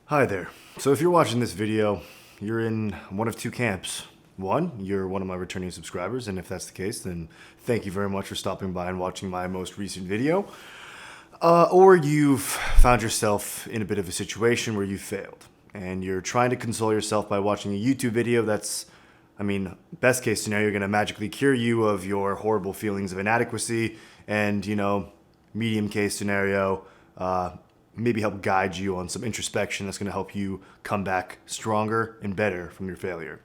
Hi there. So if you're watching this video, you're in one of two camps. One, you're one of my returning subscribers, and if that's the case, then thank you very much for stopping by and watching my most recent video. Or you've found yourself in a bit of a situation where you failed, and you're trying to console yourself by watching a YouTube video that's, best case scenario, you're going to magically cure you of your horrible feelings of inadequacy, and, medium case scenario, maybe help guide you on some introspection that's going to help you come back stronger and better from your failure.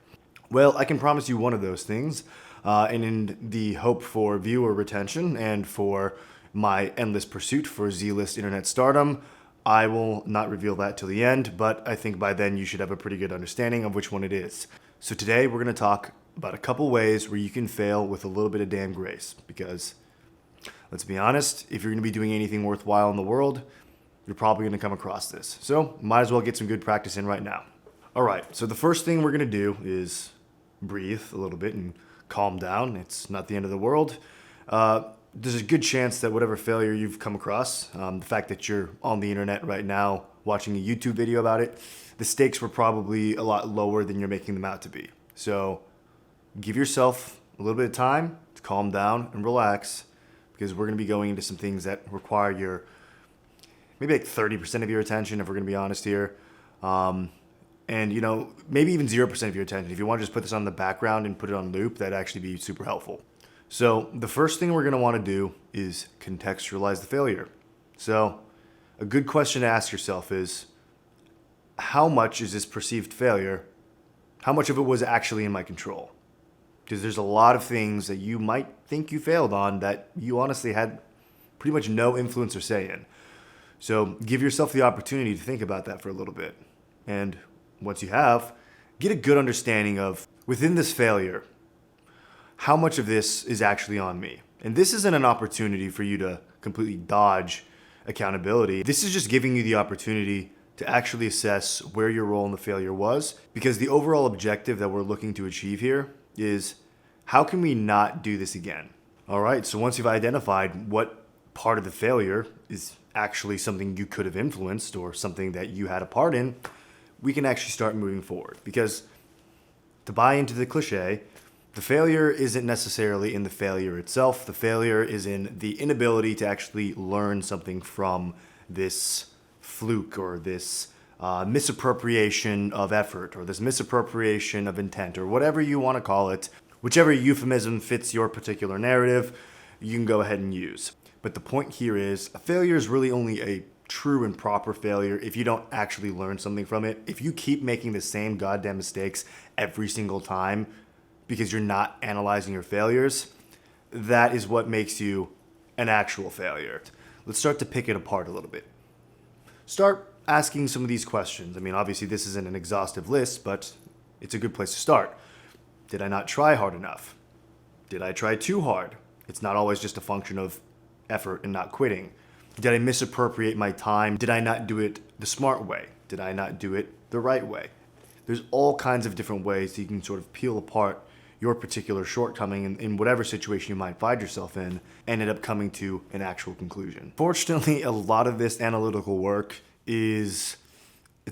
Well, I can promise you one of those things, and in the hope for viewer retention and for my endless pursuit for Z-list internet stardom, I will not reveal that till the end, but I think by then you should have a pretty good understanding of which one it is. So today we're going to talk about a couple ways where you can fail with a little bit of damn grace, because let's be honest, if you're going to be doing anything worthwhile in the world, you're probably going to come across this. So might as well get some good practice in right now. All right, so the first thing we're going to do is breathe a little bit and calm down. It's not the end of the world. There's a good chance that whatever failure you've come across, the fact that you're on the internet right now watching a YouTube video about it, the stakes were probably a lot lower than you're making them out to be. So give yourself a little bit of time to calm down and relax, because we're going to be going into some things that require your maybe like 30% of your attention, if we're going to be honest here. And, maybe even 0% of your attention. If you want to just put this on the background and put it on loop, that'd actually be super helpful. So the first thing we're going to want to do is contextualize the failure. So a good question to ask yourself is, how much is this perceived failure? How much of it was actually in my control? Because there's a lot of things that you might think you failed on that you honestly had pretty much no influence or say in. So give yourself the opportunity to think about that for a little bit. And once you have, get a good understanding of, within this failure, how much of this is actually on me. And this isn't an opportunity for you to completely dodge accountability. This is just giving you the opportunity to actually assess where your role in the failure was, because the overall objective that we're looking to achieve here is, how can we not do this again? All right, so once you've identified what part of the failure is actually something you could have influenced or something that you had a part in, we can actually start moving forward. Because to buy into the cliche, the failure isn't necessarily in the failure itself. The failure is in the inability to actually learn something from this fluke or this misappropriation of effort or this misappropriation of intent or whatever you want to call it. Whichever euphemism fits your particular narrative, you can go ahead and use. But the point here is, a failure is really only a true and proper failure if you don't actually learn something from it. If you keep making the same goddamn mistakes every single time because you're not analyzing your failures, that is what makes you an actual failure. Let's start to pick it apart a little bit. Start asking some of these questions. Obviously this isn't an exhaustive list, but it's a good place to start. Did I not try hard enough? Did I try too hard? It's not always just a function of effort and not quitting. Did I misappropriate my time? Did I not do it the smart way? Did I not do it the right way? There's all kinds of different ways that you can sort of peel apart your particular shortcoming in whatever situation you might find yourself in and end up coming to an actual conclusion. Fortunately, a lot of this analytical work it's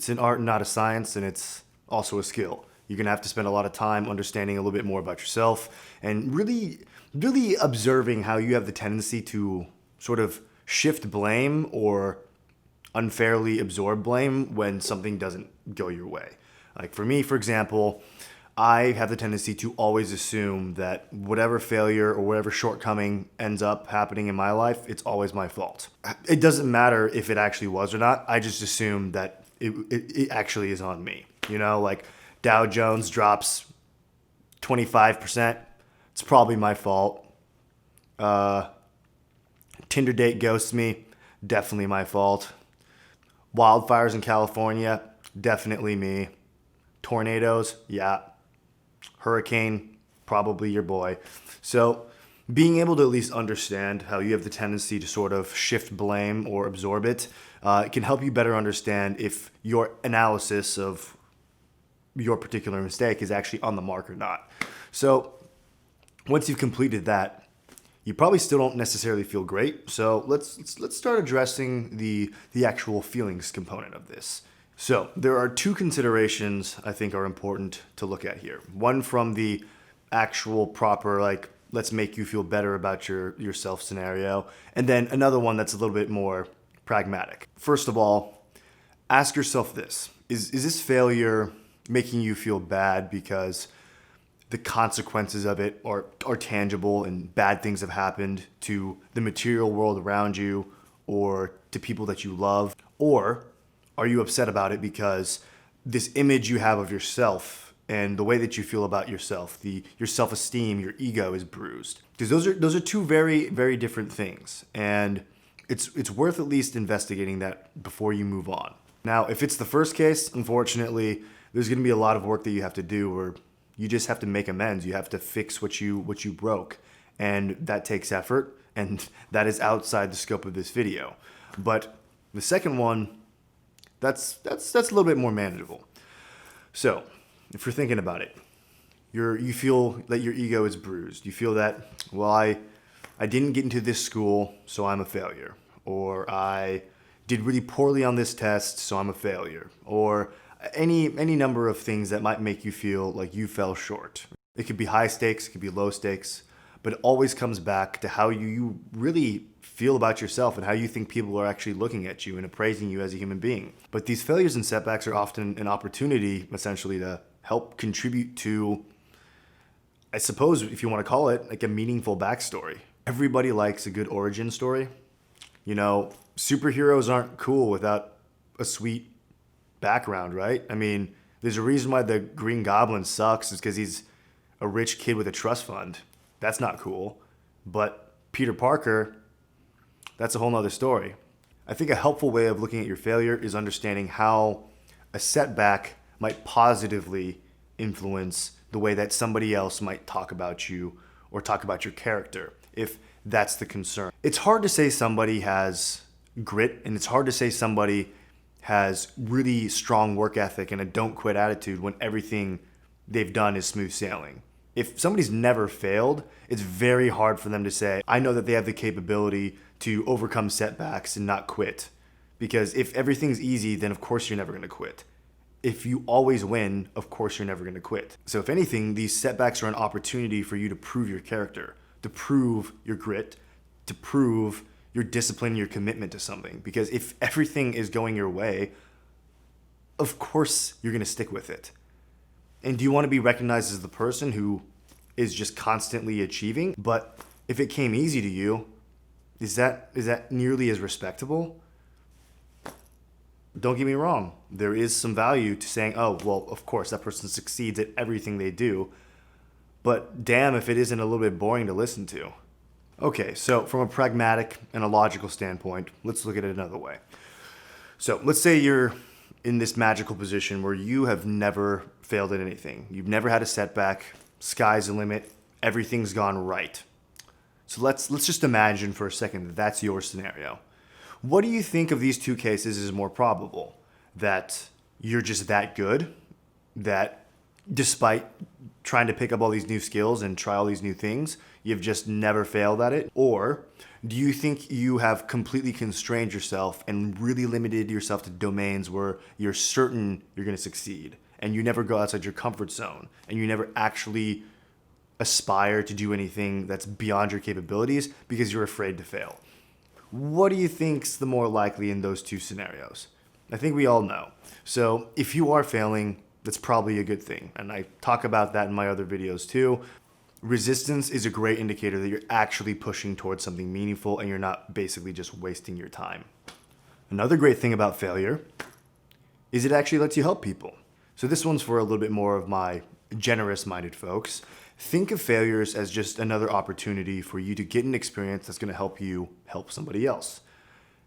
an art, not a science, and it's also a skill. You're going to have to spend a lot of time understanding a little bit more about yourself and really observing how you have the tendency to sort of shift blame or unfairly absorb blame when something doesn't go your way. Like for me, for example, I have the tendency to always assume that whatever failure or whatever shortcoming ends up happening in my life, it's always my fault. It doesn't matter if it actually was or not. I just assume that it actually is on me. Like Dow Jones drops 25%. It's probably my fault. Tinder date ghosts me. Definitely my fault. Wildfires in California. Definitely me. Tornadoes. Yeah. Hurricane. Probably your boy. So being able to at least understand how you have the tendency to sort of shift blame or absorb it, can help you better understand if your analysis of your particular mistake is actually on the mark or not. So once you've completed that, you probably still don't necessarily feel great. So let's start addressing the actual feelings component of this. So there are two considerations I think are important to look at here. One from the actual proper, like, let's make you feel better about yourself scenario. And then another one that's a little bit more pragmatic. First of all, ask yourself this. Is this failure making you feel bad because the consequences of it are tangible and bad things have happened to the material world around you or to people that you love? Or are you upset about it because this image you have of yourself and the way that you feel about yourself, your self-esteem, your ego is bruised? Because those are two very, very different things. And it's worth at least investigating that before you move on. Now, if it's the first case, unfortunately, there's going to be a lot of work that you have to do, or you just have to make amends. You have to fix what you broke, and that takes effort, and that is outside the scope of this video. But the second one, that's a little bit more manageable. So, if you're thinking about it, you feel that your ego is bruised. You feel that, well, I didn't get into this school, so I'm a failure. Or I did really poorly on this test, so I'm a failure. Or any number of things that might make you feel like you fell short. It could be high stakes, it could be low stakes, but it always comes back to how you really feel about yourself and how you think people are actually looking at you and appraising you as a human being. But these failures and setbacks are often an opportunity, essentially, to help contribute to, I suppose, if you want to call it, like a meaningful backstory. Everybody likes a good origin story. You know, superheroes aren't cool without a sweet background, right? I mean, there's a reason why the Green Goblin sucks is because he's a rich kid with a trust fund. That's not cool. But Peter Parker, that's a whole nother story. I think a helpful way of looking at your failure is understanding how a setback might positively influence the way that somebody else might talk about you or talk about your character, if that's the concern. It's hard to say somebody has grit, and it's hard to say somebody has really strong work ethic and a don't quit attitude when everything they've done is smooth sailing. If somebody's never failed, it's very hard for them to say, I know that they have the capability to overcome setbacks and not quit. Because if everything's easy, then of course you're never going to quit. If you always win, of course you're never going to quit. So if anything, these setbacks are an opportunity for you to prove your character, to prove your grit, to prove your discipline, your commitment to something. Because if everything is going your way, of course you're going to stick with it. And do you want to be recognized as the person who is just constantly achieving? But if it came easy to you, is that nearly as respectable? Don't get me wrong. There is some value to saying, oh, well, of course, that person succeeds at everything they do. But damn if it isn't a little bit boring to listen to. Okay, so from a pragmatic and a logical standpoint, let's look at it another way. So let's say you're in this magical position where you have never failed at anything. You've never had a setback, sky's the limit, everything's gone right. So let's just imagine for a second that that's your scenario. What do you think of these two cases is more probable? That you're just that good, that despite trying to pick up all these new skills and try all these new things, you've just never failed at it? Or do you think you have completely constrained yourself and really limited yourself to domains where you're certain you're going to succeed and you never go outside your comfort zone and you never actually aspire to do anything that's beyond your capabilities because you're afraid to fail? What do you think's the more likely in those two scenarios? I think we all know. So if you are failing, that's probably a good thing. And I talk about that in my other videos too. Resistance is a great indicator that you're actually pushing towards something meaningful and you're not basically just wasting your time. Another great thing about failure is it actually lets you help people. So this one's for a little bit more of my generous-minded folks. Think of failures as just another opportunity for you to get an experience that's going to help you help somebody else.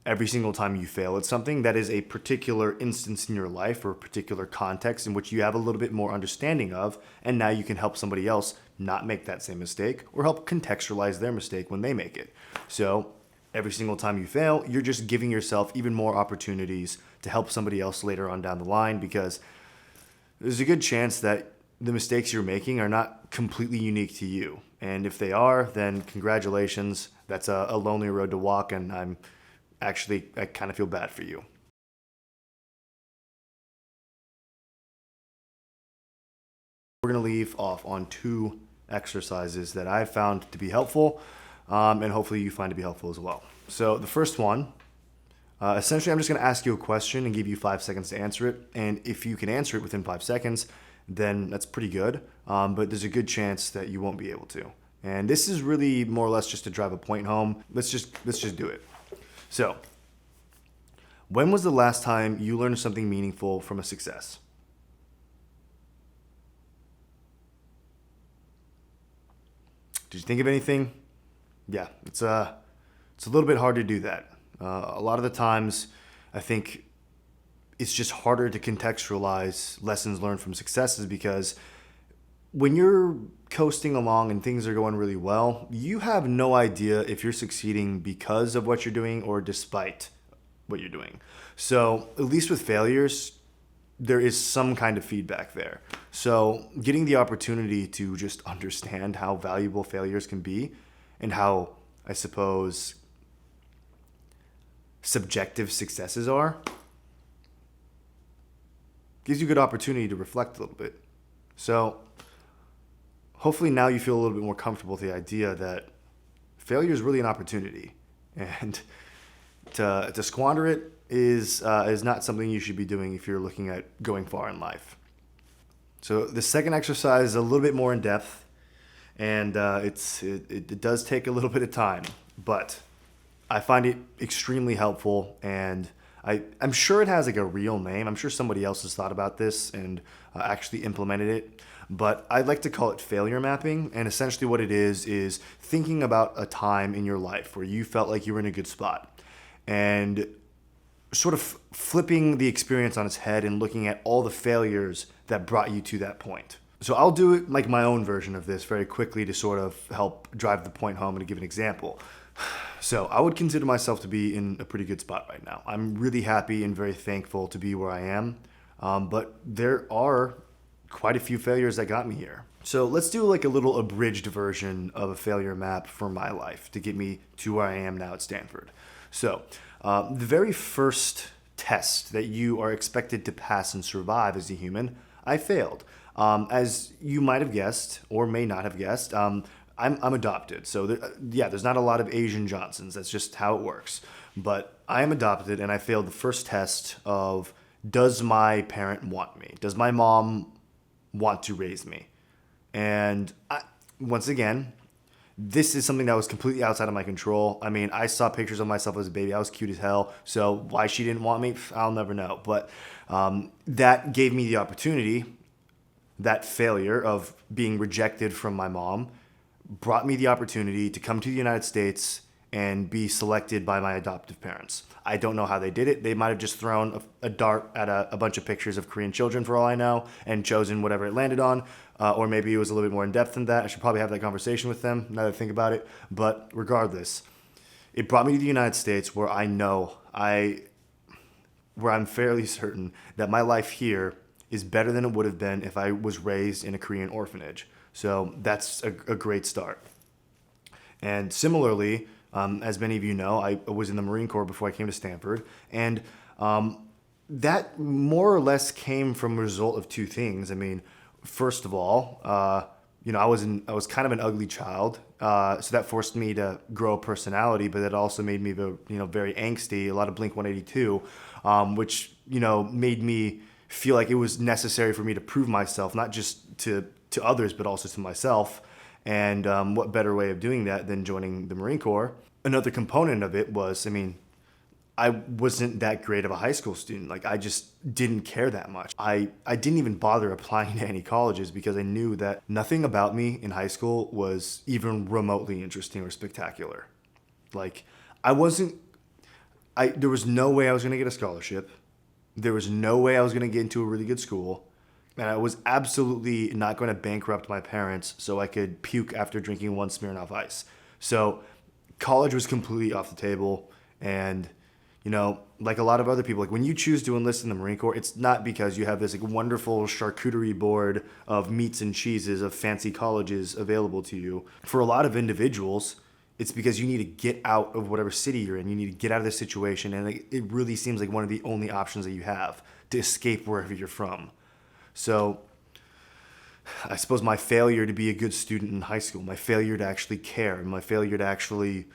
Every single time you fail at something, that is a particular instance in your life or a particular context in which you have a little bit more understanding of, and now you can help somebody else not make that same mistake or help contextualize their mistake when they make it. So every single time you fail, you're just giving yourself even more opportunities to help somebody else later on down the line, because there's a good chance that the mistakes you're making are not completely unique to you. And if they are, then congratulations. That's a lonely road to walk, and I kind of feel bad for you. We're going to leave off on 2 exercises that I've found to be helpful, and hopefully you find to be helpful as well. So the first one, essentially I'm just going to ask you a question and give you 5 seconds to answer it. And if you can answer it within 5 seconds, then that's pretty good. But there's a good chance that you won't be able to. And this is really more or less just to drive a point home. Let's just do it. So, when was the last time you learned something meaningful from a success? Did you think of anything? Yeah, it's a little bit hard to do that. A lot of the times, I think it's just harder to contextualize lessons learned from successes because when you're coasting along and things are going really well, you have no idea if you're succeeding because of what you're doing or despite what you're doing. So, at least with failures, there is some kind of feedback there. So getting the opportunity to just understand how valuable failures can be and how, I suppose, subjective successes are gives you a good opportunity to reflect a little bit. So hopefully now you feel a little bit more comfortable with the idea that failure is really an opportunity, and to squander it is not something you should be doing if you're looking at going far in life. So the second exercise is a little bit more in depth, and it does take a little bit of time, but I find it extremely helpful, and I'm sure it has like a real name. I'm sure somebody else has thought about this and actually implemented it, but I'd like to call it failure mapping. And essentially what it is thinking about a time in your life where you felt like you were in a good spot and sort of flipping the experience on its head and looking at all the failures that brought you to that point. So I'll do it like my own version of this very quickly to sort of help drive the point home and to give an example. So I would consider myself to be in a pretty good spot right now. I'm really happy and very thankful to be where I am. But there are quite a few failures that got me here. So let's do like a little abridged version of a failure map for my life to get me to where I am now at Stanford. So the very first test that you are expected to pass and survive as a human, I failed. As you might have guessed or may not have guessed, I'm adopted. So there's not a lot of Asian Johnsons. That's just how it works. But I am adopted, and I failed the first test of, does my parent want me? Does my mom want to raise me? And once again, this is something that was completely outside of my control. I mean, I saw pictures of myself as a baby. I was cute as hell. So why she didn't want me, I'll never know. But that gave me the opportunity. That failure of being rejected from my mom brought me the opportunity to come to the United States and be selected by my adoptive parents. I don't know how they did it. They might have just thrown a dart at a bunch of pictures of Korean children for all I know and chosen whatever it landed on. Or maybe it was a little bit more in depth than that. I should probably have that conversation with them now that I think about it. But regardless, it brought me to the United States where where I'm fairly certain that my life here is better than it would have been if I was raised in a Korean orphanage. So that's a great start. And similarly, as many of you know, I was in the Marine Corps before I came to Stanford. And that more or less came from a result of 2 things. I mean, first of all, I was kind of an ugly child. So that forced me to grow a personality, but it also made me very angsty, a lot of Blink-182, which, made me feel like it was necessary for me to prove myself, not just to others, but also to myself. And what better way of doing that than joining the Marine Corps? Another component of it was, I wasn't that great of a high school student. Like, I just didn't care that much. I didn't even bother applying to any colleges because I knew that nothing about me in high school was even remotely interesting or spectacular. Like, there was no way I was going to get a scholarship. There was no way I was going to get into a really good school. And I was absolutely not going to bankrupt my parents so I could puke after drinking 1 Smirnoff Ice. So college was completely off the table. And, like a lot of other people, like when you choose to enlist in the Marine Corps, it's not because you have this like wonderful charcuterie board of meats and cheeses of fancy colleges available to you. For a lot of individuals, it's because you need to get out of whatever city you're in. You need to get out of this situation. And it really seems like one of the only options that you have to escape wherever you're from. So I suppose my failure to be a good student in high school, my failure to actually care, and my failure to actually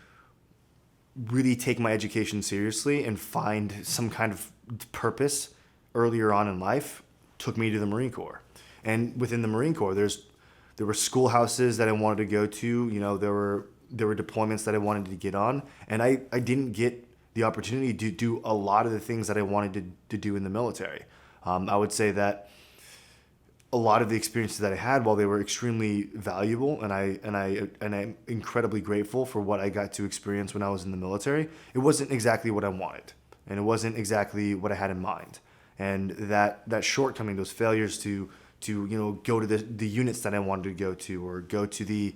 really take my education seriously and find some kind of purpose earlier on in life took me to the Marine Corps. And within the Marine Corps, there were schoolhouses that I wanted to go to. There were deployments that I wanted to get on, and I didn't get the opportunity to do a lot of the things that I wanted to do in the military. I would say that a lot of the experiences that I had, while they were extremely valuable, and I'm incredibly grateful for what I got to experience when I was in the military, it wasn't exactly what I wanted, and it wasn't exactly what I had in mind. And that shortcoming, those failures to go to the units that I wanted to go to, or go to the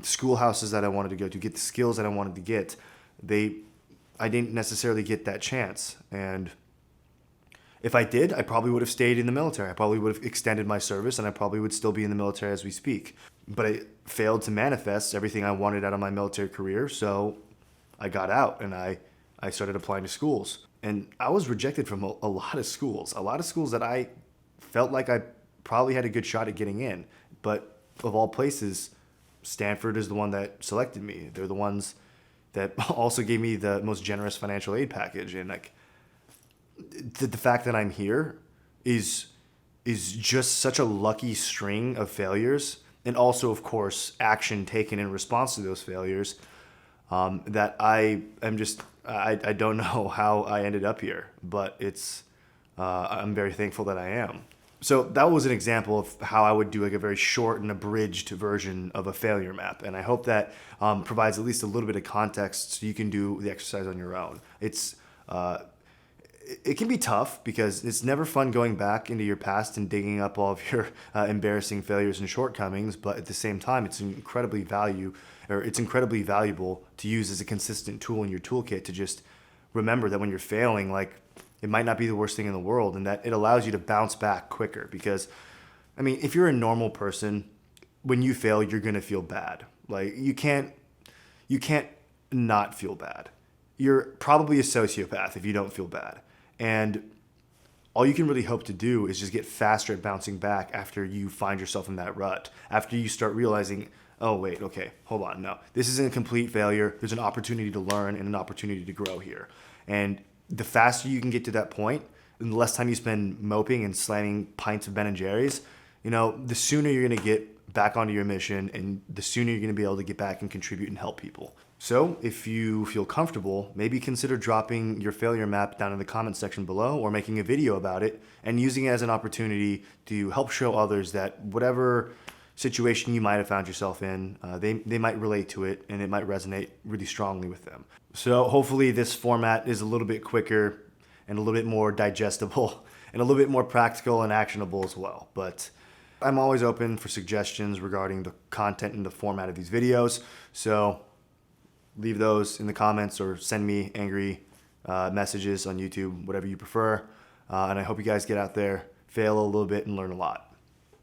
schoolhouses that I wanted to go to, get the skills that I wanted to get, I didn't necessarily get that chance. And if I did, I probably would have stayed in the military. I probably would have extended my service, and I probably would still be in the military as we speak. But I failed to manifest everything I wanted out of my military career, so I got out and I started applying to schools. And I was rejected from a lot of schools that I felt like I probably had a good shot at getting in. But of all places, Stanford is the one that selected me. They're the ones that also gave me the most generous financial aid package. And the fact that I'm here is just such a lucky string of failures, and also, of course, action taken in response to those failures, that I don't know how I ended up here, but I'm very thankful that I am. So that was an example of how I would do like a very short and abridged version of a failure map, and I hope that provides at least a little bit of context so you can do the exercise on your own. It can be tough because it's never fun going back into your past and digging up all of your embarrassing failures and shortcomings, but at the same time, it's incredibly valuable to use as a consistent tool in your toolkit to just remember that when you're failing, like, it might not be the worst thing in the world, and that it allows you to bounce back quicker. Because, I mean, if you're a normal person, when you fail, you're gonna feel bad. Like, you can't not feel bad. You're probably a sociopath if you don't feel bad. And all you can really hope to do is just get faster at bouncing back after you find yourself in that rut, after you start realizing, oh, wait, okay, hold on, no, this isn't a complete failure. There's an opportunity to learn and an opportunity to grow here. And the faster you can get to that point, and the less time you spend moping and slamming pints of Ben and Jerry's, the sooner you're going to get back onto your mission, and the sooner you're going to be able to get back and contribute and help people. So if you feel comfortable, maybe consider dropping your failure map down in the comment section below, or making a video about it and using it as an opportunity to help show others that whatever situation you might have found yourself in, they might relate to it, and it might resonate really strongly with them. So hopefully this format is a little bit quicker and a little bit more digestible and a little bit more practical and actionable as well. But I'm always open for suggestions regarding the content and the format of these videos. So leave those in the comments or send me angry messages on YouTube, whatever you prefer. And I hope you guys get out there, fail a little bit, and learn a lot.